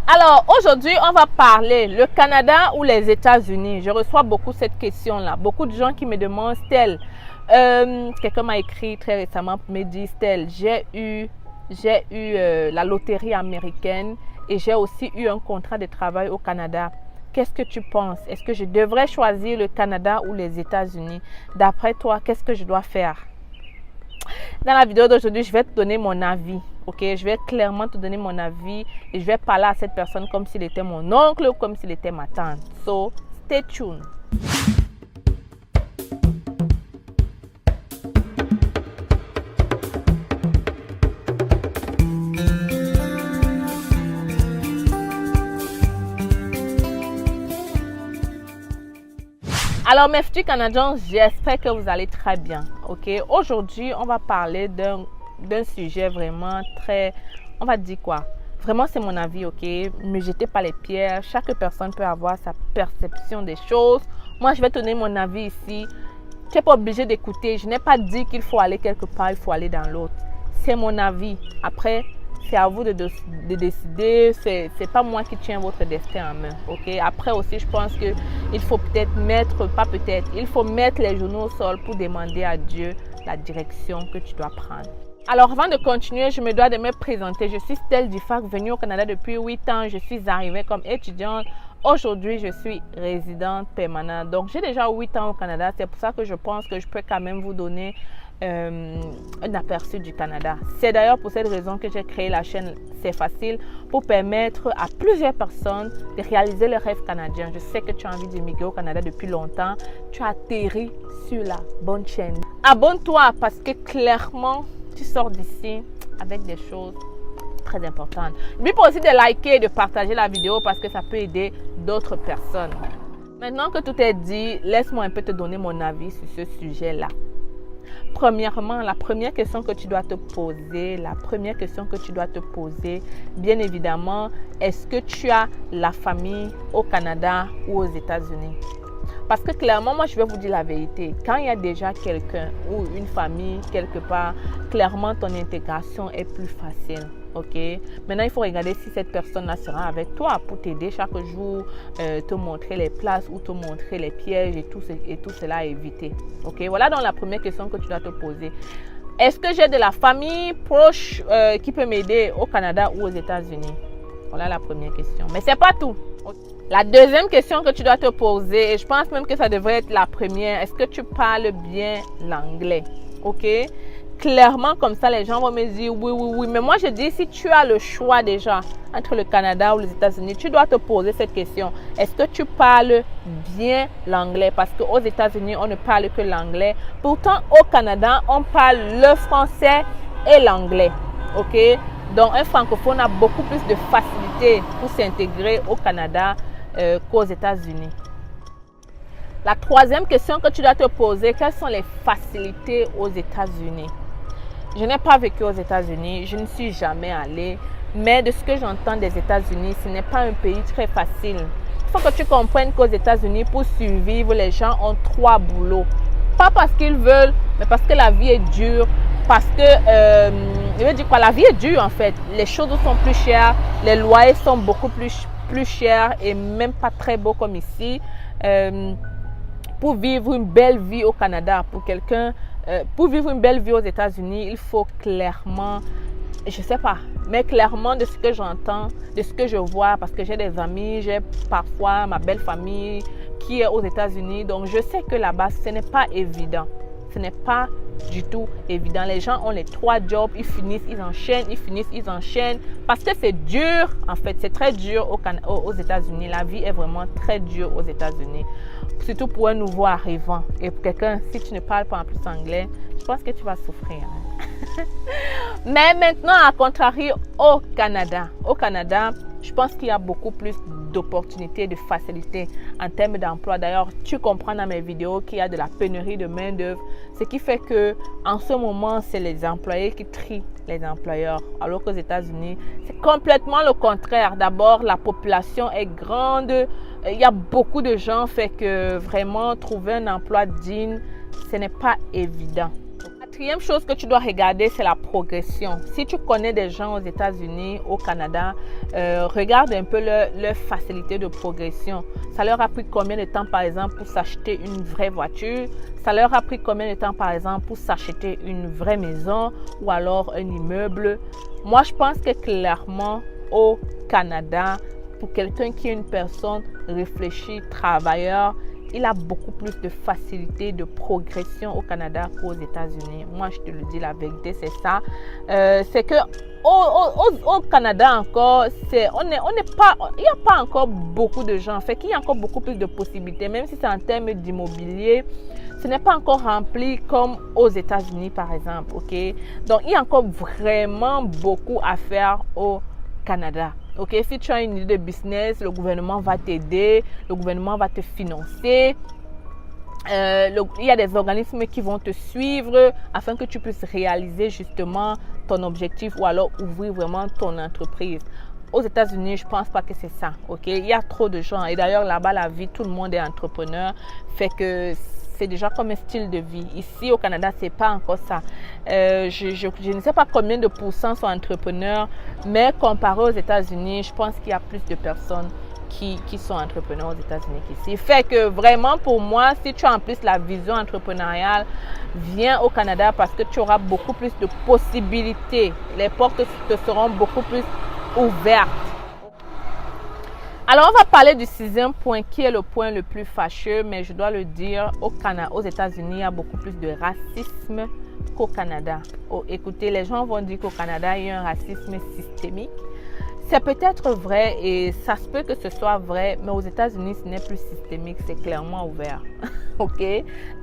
Alors, aujourd'hui, on va parler le Canada ou les États-Unis. Je reçois beaucoup cette question-là. Beaucoup de gens qui me demandent, Stell, quelqu'un m'a écrit très récemment pour me dire, Stell, j'ai eu la loterie américaine et j'ai aussi eu un contrat de travail au Canada. Qu'est-ce que tu penses? Est-ce que je devrais choisir le Canada ou les États-Unis? D'après toi, qu'est-ce que je dois faire? Dans la vidéo d'aujourd'hui, je vais te donner mon avis. Ok, je vais clairement te donner mon avis et je vais parler à cette personne comme s'il était mon oncle ou comme s'il était ma tante. So, stay tuned. Alors mes futurs Canadiens, j'espère que vous allez très bien. Ok, aujourd'hui, on va parler d'un sujet vraiment très, on va dire quoi, vraiment c'est mon avis, ok, ne jetez pas les pierres, chaque personne peut avoir sa perception des choses. Moi je vais te donner mon avis ici, tu n'es pas obligé d'écouter, je n'ai pas dit qu'il faut aller quelque part, il faut aller dans l'autre, c'est mon avis. Après c'est à vous de décider, c'est pas moi qui tiens votre destin en main, ok. Après aussi je pense que il faut peut-être il faut mettre les genoux au sol pour demander à Dieu la direction que tu dois prendre. Alors, avant de continuer, je me dois de me présenter. Je suis Stell Difac, venue au Canada depuis 8 ans. Je suis arrivée comme étudiante. Aujourd'hui, je suis résidente permanente. Donc, j'ai déjà 8 ans au Canada. C'est pour ça que je pense que je peux quand même vous donner un aperçu du Canada. C'est d'ailleurs pour cette raison que j'ai créé la chaîne C'est Facile pour permettre à plusieurs personnes de réaliser le rêve canadien. Je sais que tu as envie d'immigrer au Canada depuis longtemps. Tu as atterri sur la bonne chaîne. Abonne-toi parce que clairement, tu sors d'ici avec des choses très importantes. N'oublie pas aussi de liker et de partager la vidéo parce que ça peut aider d'autres personnes. Maintenant que tout est dit, laisse-moi un peu te donner mon avis sur ce sujet-là. Premièrement, la première question que tu dois te poser, bien évidemment, est-ce que tu as la famille au Canada ou aux États-Unis? Parce que clairement, moi, je vais vous dire la vérité. Quand il y a déjà quelqu'un ou une famille quelque part, clairement, ton intégration est plus facile. Ok? Maintenant, il faut regarder si cette personne-là sera avec toi pour t'aider chaque jour, te montrer les places ou te montrer les pièges et tout cela à éviter. Ok? Voilà donc la première question que tu dois te poser. Est-ce que j'ai de la famille proche qui peut m'aider au Canada ou aux États-Unis? Voilà la première question. Mais c'est pas tout. La deuxième question que tu dois te poser, et je pense même que ça devrait être la première, est-ce que tu parles bien l'anglais? Ok? Clairement, comme ça, les gens vont me dire oui. Mais moi, je dis, si tu as le choix déjà entre le Canada ou les États-Unis, tu dois te poser cette question. Est-ce que tu parles bien l'anglais? Parce qu'aux États-Unis, on ne parle que l'anglais. Pourtant, au Canada, on parle le français et l'anglais. Ok? Donc, un francophone a beaucoup plus de facilité pour s'intégrer au Canada qu'aux États-Unis. La troisième question que tu dois te poser, quelles sont les facilités aux États-Unis? Je n'ai pas vécu aux États-Unis, je ne suis jamais allée, mais de ce que j'entends des États-Unis, ce n'est pas un pays très facile. Il faut que tu comprennes qu'aux États-Unis, pour survivre, les gens ont 3 boulots. Pas parce qu'ils veulent, mais parce que la vie est dure, parce que, je veux dire quoi, la vie est dure en fait. Les choses sont plus chères, les loyers sont beaucoup plus chers et même pas très beaux comme ici. Pour vivre une belle vie au Canada, pour vivre une belle vie aux États-Unis, il faut clairement, je sais pas, mais clairement de ce que j'entends, de ce que je vois, parce que j'ai des amis, j'ai parfois ma belle famille qui est aux États-Unis, donc je sais que là-bas, ce n'est pas évident. Ce n'est pas du tout évident. Les gens ont les 3 jobs, ils finissent, ils enchaînent, parce que c'est dur, en fait, c'est très dur aux États-Unis. La vie est vraiment très dure aux États-Unis, surtout pour un nouveau arrivant. Et pour quelqu'un, si tu ne parles pas en plus anglais, je pense que tu vas souffrir. Mais maintenant, à contrario, au Canada, je pense qu'il y a beaucoup plus d'opportunités, de facilités en termes d'emploi. D'ailleurs, tu comprends dans mes vidéos qu'il y a de la pénurie de main-d'œuvre, ce qui fait que en ce moment, c'est les employés qui trient les employeurs, alors qu'aux États-Unis, c'est complètement le contraire. D'abord, la population est grande, il y a beaucoup de gens, fait que vraiment trouver un emploi digne, ce n'est pas évident. La quatrième chose que tu dois regarder, c'est la progression. Si tu connais des gens aux États-Unis, au Canada, regarde un peu leur facilité de progression. Ça leur a pris combien de temps, par exemple, pour s'acheter une vraie voiture? Ça leur a pris combien de temps, par exemple, pour s'acheter une vraie maison ou alors un immeuble? Moi, je pense que clairement, au Canada, pour quelqu'un qui est une personne réfléchie, travailleur, il a beaucoup plus de facilité de progression au Canada qu'aux États-Unis. Moi, je te le dis, la vérité, c'est ça. C'est que au Canada encore, il n'y a pas encore beaucoup de gens. Fait qu'il y a encore beaucoup plus de possibilités, même si c'est en termes d'immobilier. Ce n'est pas encore rempli comme aux États-Unis, par exemple. Ok? Donc, il y a encore vraiment beaucoup à faire au Canada. Ok, si tu as une idée de business, le gouvernement va t'aider, le gouvernement va te financer. Il y a des organismes qui vont te suivre afin que tu puisses réaliser justement ton objectif ou alors ouvrir vraiment ton entreprise. Aux États-Unis, je ne pense pas que c'est ça. Ok, il y a trop de gens et d'ailleurs là-bas, la vie, tout le monde est entrepreneur, fait que c'est déjà comme un style de vie. Ici, au Canada, ce n'est pas encore ça. Je ne sais pas combien de pourcents sont entrepreneurs, mais comparé aux États-Unis, je pense qu'il y a plus de personnes qui sont entrepreneurs aux États-Unis qu'ici. Fait que vraiment, pour moi, si tu as en plus la vision entrepreneuriale, viens au Canada parce que tu auras beaucoup plus de possibilités. Les portes te seront beaucoup plus ouvertes. Alors, on va parler du sixième point qui est le point le plus fâcheux, mais je dois le dire, aux États-Unis, il y a beaucoup plus de racisme qu'au Canada. Oh, écoutez, les gens vont dire qu'au Canada, il y a un racisme systémique. C'est peut-être vrai et ça se peut que ce soit vrai, mais aux États-Unis, ce n'est plus systémique, c'est clairement ouvert. Ok?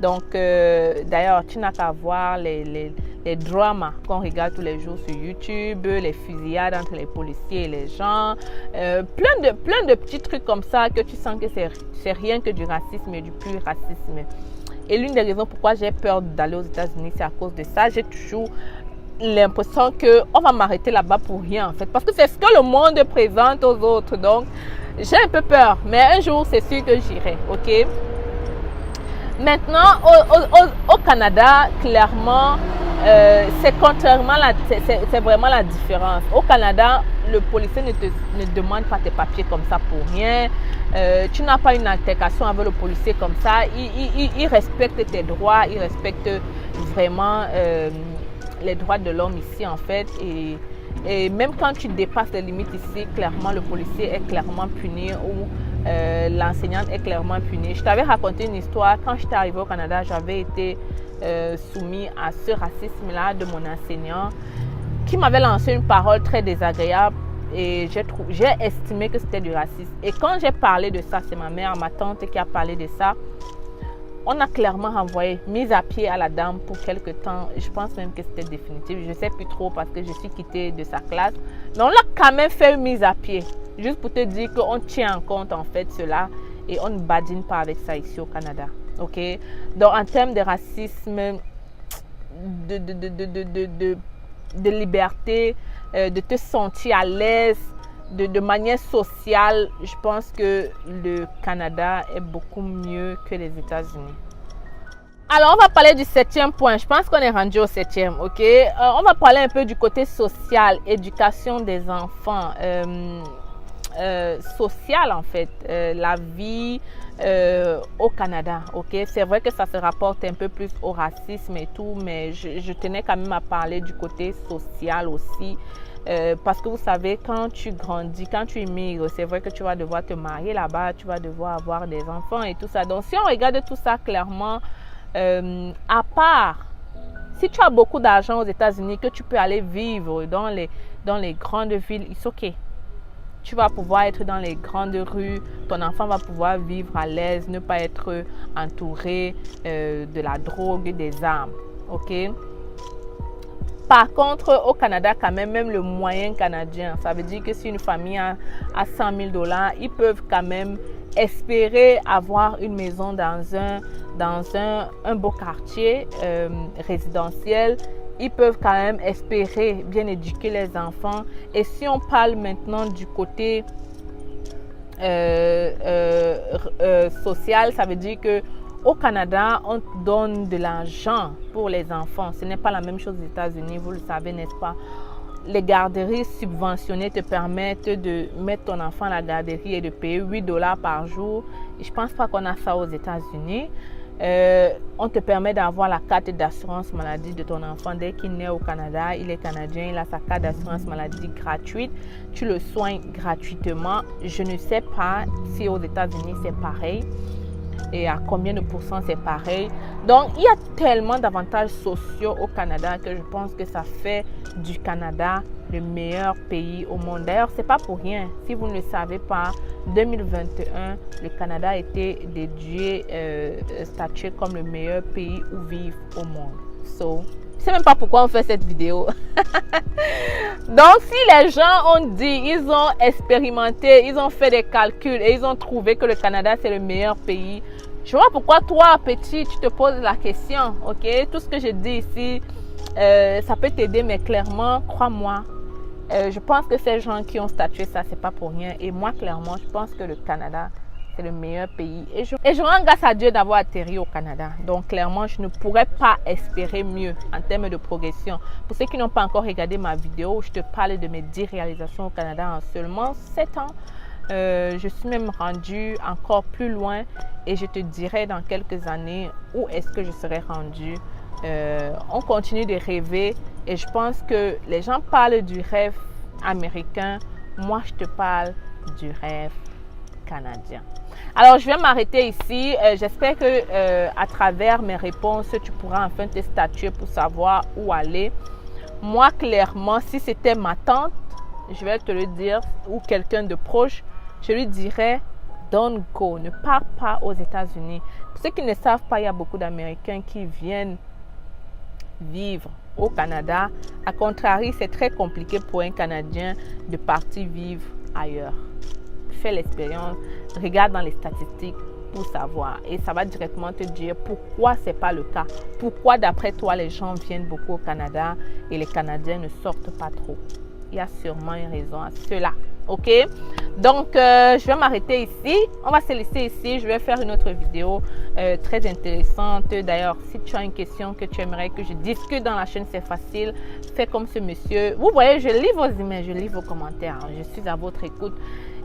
Donc, d'ailleurs, tu n'as qu'à voir les dramas qu'on regarde tous les jours sur YouTube, les fusillades entre les policiers et les gens, plein de petits trucs comme ça que tu sens que c'est rien que du racisme et du pur racisme. Et l'une des raisons pourquoi j'ai peur d'aller aux États-Unis, c'est à cause de ça. J'ai toujours l'impression qu'on va m'arrêter là-bas pour rien en fait, parce que c'est ce que le monde présente aux autres. Donc, j'ai un peu peur, mais un jour, c'est sûr que j'irai, ok? Maintenant, au Canada, clairement, c'est vraiment la différence. Au Canada, le policier ne demande pas tes papiers comme ça pour rien. Tu n'as pas une altercation avec le policier comme ça. Il respecte tes droits, il respecte vraiment les droits de l'homme ici en fait. Et même quand tu dépasses les limites ici, clairement, le policier est clairement puni ou l'enseignante est clairement punie. Je t'avais raconté une histoire. Quand j'étais arrivée au Canada, j'avais été soumise à ce racisme-là de mon enseignant qui m'avait lancé une parole très désagréable et j'ai estimé que c'était du racisme. Et quand j'ai parlé de ça, c'est ma mère, ma tante qui a parlé de ça. On a clairement renvoyé, mise à pied à la dame pour quelque temps. Je pense même que c'était définitif. Je ne sais plus trop parce que je suis quittée de sa classe. Mais on l'a quand même fait une mise à pied. Juste pour te dire qu'on tient en compte en fait cela et on ne badine pas avec ça ici au Canada. Ok? Donc en termes de racisme, de liberté, de te sentir à l'aise, de manière sociale, je pense que le Canada est beaucoup mieux que les États-Unis. Alors, on va parler du septième point. Je pense qu'on est rendu au septième, ok? On va parler un peu du côté social, éducation des enfants, social en fait, la vie au Canada, ok? C'est vrai que ça se rapporte un peu plus au racisme et tout, mais je tenais quand même à parler du côté social aussi. Parce que vous savez, quand tu grandis, quand tu immigres, c'est vrai que tu vas devoir te marier là-bas, tu vas devoir avoir des enfants et tout ça. Donc, si on regarde tout ça clairement, à part, si tu as beaucoup d'argent aux États-Unis, que tu peux aller vivre dans les grandes villes, c'est ok. Tu vas pouvoir être dans les grandes rues, ton enfant va pouvoir vivre à l'aise, ne pas être entouré de la drogue, des armes, ok? Par contre, au Canada, quand même le moyen canadien, ça veut dire que si une famille a 100 000 $, ils peuvent quand même espérer avoir une maison dans un beau quartier résidentiel. Ils peuvent quand même espérer bien éduquer les enfants. Et si on parle maintenant du côté social, ça veut dire que Au Canada, on donne de l'argent pour les enfants. Ce n'est pas la même chose aux États-Unis, vous le savez, n'est-ce pas? Les garderies subventionnées te permettent de mettre ton enfant à la garderie et de payer 8 $ par jour. Je ne pense pas qu'on a ça aux États-Unis. On te permet d'avoir la carte d'assurance maladie de ton enfant dès qu'il naît au Canada. Il est canadien, il a sa carte d'assurance maladie gratuite. Tu le soignes gratuitement. Je ne sais pas si aux États-Unis c'est pareil et à combien de pourcents c'est pareil. Donc, il y a tellement d'avantages sociaux au Canada que je pense que ça fait du Canada le meilleur pays au monde. D'ailleurs, ce n'est pas pour rien. Si vous ne le savez pas, 2021, le Canada a été dédié, statué comme le meilleur pays où vivre au monde. So, je ne sais même pas pourquoi on fait cette vidéo. Donc, si les gens ont dit, ils ont expérimenté, ils ont fait des calculs et ils ont trouvé que le Canada, c'est le meilleur pays, je vois pourquoi toi, petit, tu te poses la question, ok? Tout ce que je dis ici, ça peut t'aider, mais clairement, crois-moi, je pense que ces gens qui ont statué ça, c'est pas pour rien. Et moi, clairement, je pense que le Canada, c'est le meilleur pays. Et je rends grâce à Dieu d'avoir atterri au Canada. Donc, clairement, je ne pourrais pas espérer mieux en termes de progression. Pour ceux qui n'ont pas encore regardé ma vidéo où je te parle de mes 10 réalisations au Canada en seulement 7 ans, je suis même rendue encore plus loin et je te dirai dans quelques années où est-ce que je serai rendue. On continue de rêver et je pense que les gens parlent du rêve américain. Moi, je te parle du rêve canadien. Alors, je vais m'arrêter ici. J'espère que à travers mes réponses, tu pourras enfin te statuer pour savoir où aller. Moi, clairement, si c'était ma tante, je vais te le dire, ou quelqu'un de proche, je lui dirais, don't go, ne pars pas aux États-Unis. Pour ceux qui ne savent pas, il y a beaucoup d'Américains qui viennent vivre au Canada. À contrario, c'est très compliqué pour un Canadien de partir vivre ailleurs. Fais l'expérience, regarde dans les statistiques pour savoir et ça va directement te dire pourquoi c'est pas le cas. Pourquoi d'après toi les gens viennent beaucoup au Canada et les Canadiens ne sortent pas trop. Il y a sûrement une raison à cela. Ok, donc je vais m'arrêter ici. On va se laisser ici. Je vais faire une autre vidéo très intéressante. D'ailleurs, si tu as une question que tu aimerais que je discute dans la chaîne, c'est facile. Fais comme ce monsieur. Vous voyez, je lis vos emails, je lis vos commentaires. Je suis à votre écoute.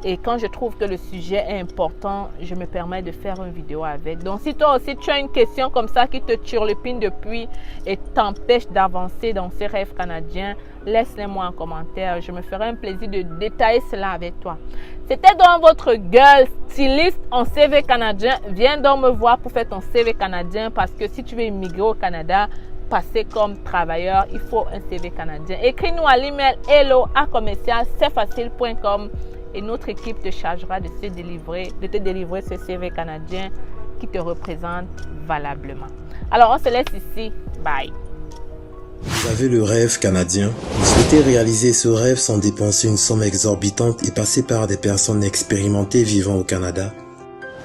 Et quand je trouve que le sujet est important, je me permets de faire une vidéo avec. Donc, si toi aussi tu as une question comme ça qui te turlupine depuis et t'empêche d'avancer dans ces rêves canadiens, laisse-les-moi en commentaire. Je me ferai un plaisir de détailler cela avec toi. C'était donc votre girl styliste en CV canadien. Viens donc me voir pour faire ton CV canadien parce que si tu veux immigrer au Canada, passer comme travailleur, il faut un CV canadien. Écris-nous à l'email hello@cfacile.com et notre équipe te chargera de te délivrer ce CV canadien qui te représente valablement. Alors, on se laisse ici. Bye. Vous avez le rêve canadien. Vous souhaitez réaliser ce rêve sans dépenser une somme exorbitante et passer par des personnes expérimentées vivant au Canada.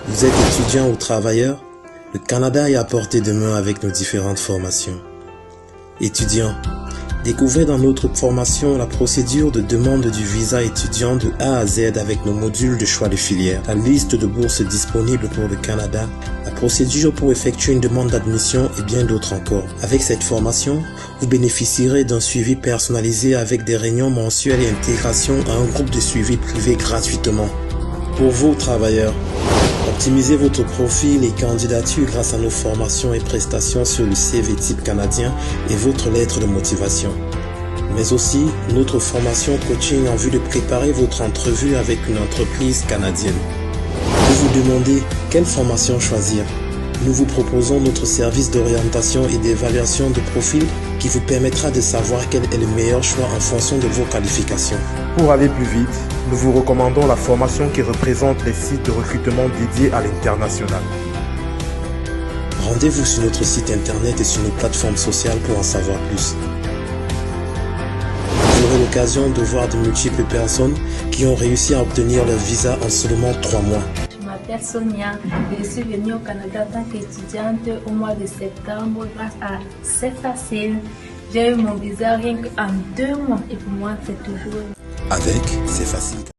Vous êtes étudiant ou travailleur. Le Canada est à portée de main avec nos différentes formations. Étudiant. Découvrez dans notre formation la procédure de demande du visa étudiant de A à Z avec nos modules de choix de filière, la liste de bourses disponibles pour le Canada, la procédure pour effectuer une demande d'admission et bien d'autres encore. Avec cette formation, vous bénéficierez d'un suivi personnalisé avec des réunions mensuelles et intégration à un groupe de suivi privé gratuitement. Pour vous, travailleurs, optimisez votre profil et candidature grâce à nos formations et prestations sur le CV type canadien et votre lettre de motivation. Mais aussi notre formation coaching en vue de préparer votre entrevue avec une entreprise canadienne. Vous vous demandez quelle formation choisir? Nous vous proposons notre service d'orientation et d'évaluation de profil qui vous permettra de savoir quel est le meilleur choix en fonction de vos qualifications. Pour aller plus vite, nous vous recommandons la formation qui représente les sites de recrutement dédiés à l'international. Rendez-vous sur notre site internet et sur nos plateformes sociales pour en savoir plus. Vous aurez l'occasion de voir de multiples personnes qui ont réussi à obtenir leur visa en seulement 3 mois. Je m'appelle Sonia et je suis venue au Canada en tant qu'étudiante au mois de septembre grâce à C'est Facile. J'ai eu mon visa rien qu'en 2 mois et pour moi c'est toujours... Avec C'est Facile.